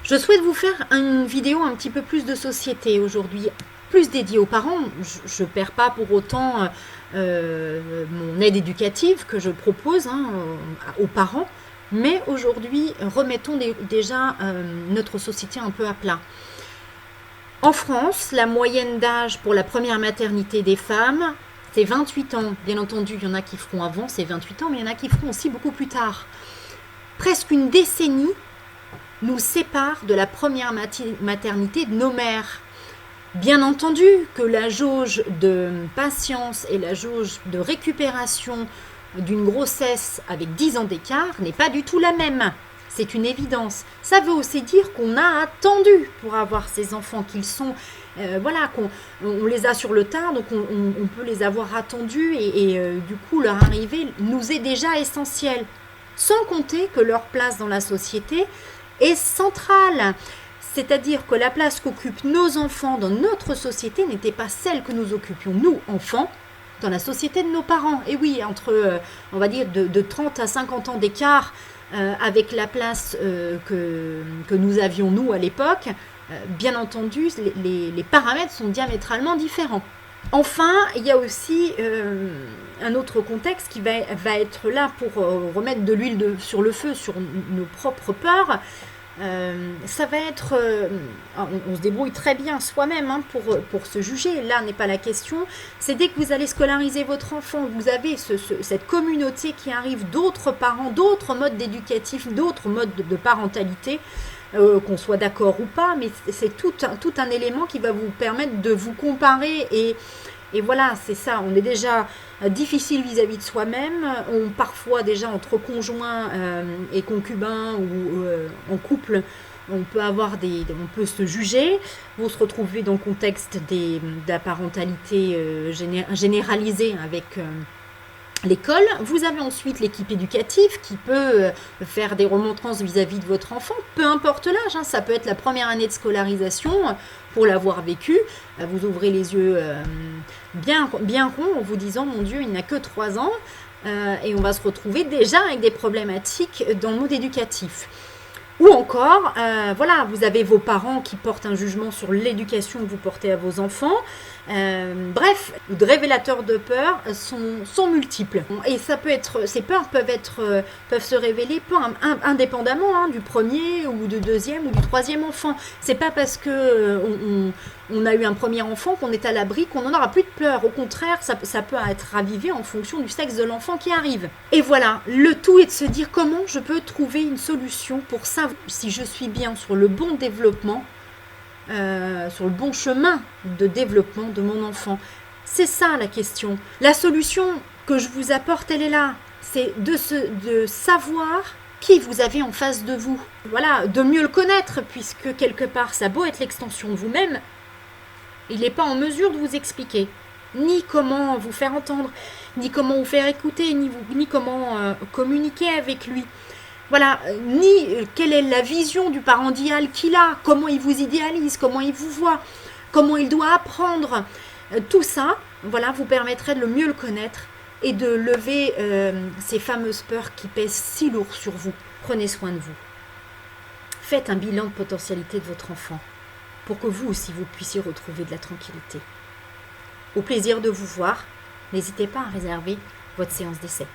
Je souhaite vous faire une vidéo un petit peu plus de société aujourd'hui, plus dédiée aux parents. Je ne perds pas pour autant mon aide éducative que je propose aux parents, mais aujourd'hui, remettons déjà notre société un peu à plat. En France, la moyenne d'âge pour la première maternité des femmes, c'est 28 ans. Bien entendu, il y en a qui feront avant ces 28 ans, mais il y en a qui feront aussi beaucoup plus tard. Presque une décennie nous sépare de la première maternité de nos mères. Bien entendu que la jauge de patience et la jauge de récupération d'une grossesse avec 10 ans d'écart n'est pas du tout la même. C'est une évidence. Ça veut aussi dire qu'on a attendu pour avoir ces enfants, qu'ils sont, qu'on les a sur le tard, donc on peut les avoir attendus et du coup leur arrivée nous est déjà essentielle. Sans compter que leur place dans la société est centrale. C'est-à-dire que la place qu'occupent nos enfants dans notre société n'était pas celle que nous occupions, nous, enfants, dans la société de nos parents. Et oui, entre, on va dire, de 30 à 50 ans d'écart avec la place que nous avions, nous, à l'époque, bien entendu, les paramètres sont diamétralement différents. Enfin, il y a aussi un autre contexte qui va être là pour remettre de l'huile sur le feu, sur nos propres peurs. Ça va être, on se débrouille très bien soi-même pour se juger, là n'est pas la question, c'est dès que vous allez scolariser votre enfant, vous avez cette communauté qui arrive, d'autres parents, d'autres modes d'éducatif, d'autres modes de parentalité, qu'on soit d'accord ou pas, mais c'est tout un élément qui va vous permettre de vous comparer et voilà, c'est ça, on est déjà difficile vis-à-vis de soi-même, parfois déjà entre conjoints et concubins ou en couple, on peut se juger, vous se retrouvez dans le contexte de la parentalité généralisée avec l'école. Vous avez ensuite l'équipe éducative qui peut faire des remontrances vis-à-vis de votre enfant, peu importe l'âge, ça peut être la première année de scolarisation, pour l'avoir vécu, vous ouvrez les yeux bien ronds en vous disant mon Dieu, il n'a que 3 ans, et on va se retrouver déjà avec des problématiques dans le monde éducatif. Ou encore, vous avez vos parents qui portent un jugement sur l'éducation que vous portez à vos enfants. Bref, les révélateurs de peur sont multiples. Et ça peut être, ces peurs peuvent se révéler indépendamment du premier ou du deuxième ou du troisième enfant. C'est pas parce que on a eu un premier enfant qu'on est à l'abri, qu'on n'en aura plus de peur. Au contraire, ça peut être ravivé en fonction du sexe de l'enfant qui arrive. Et voilà, le tout est de se dire comment je peux trouver une solution pour savoir si je suis bien sur le bon développement, sur le bon chemin de développement de mon enfant. C'est ça la question. La solution que je vous apporte, elle est là. C'est de savoir qui vous avez en face de vous. Voilà, de mieux le connaître, puisque quelque part, ça a beau être l'extension de vous-même, il n'est pas en mesure de vous expliquer ni comment vous faire entendre, ni comment vous faire écouter, ni comment communiquer avec lui. Voilà, ni quelle est la vision du parent idéal qu'il a, comment il vous idéalise, comment il vous voit, comment il doit apprendre. Tout ça, vous permettrait de le mieux le connaître et de lever ces fameuses peurs qui pèsent si lourd sur vous. Prenez soin de vous. Faites un bilan de potentialité de votre enfant pour que vous aussi vous puissiez retrouver de la tranquillité. Au plaisir de vous voir, n'hésitez pas à réserver votre séance d'essai.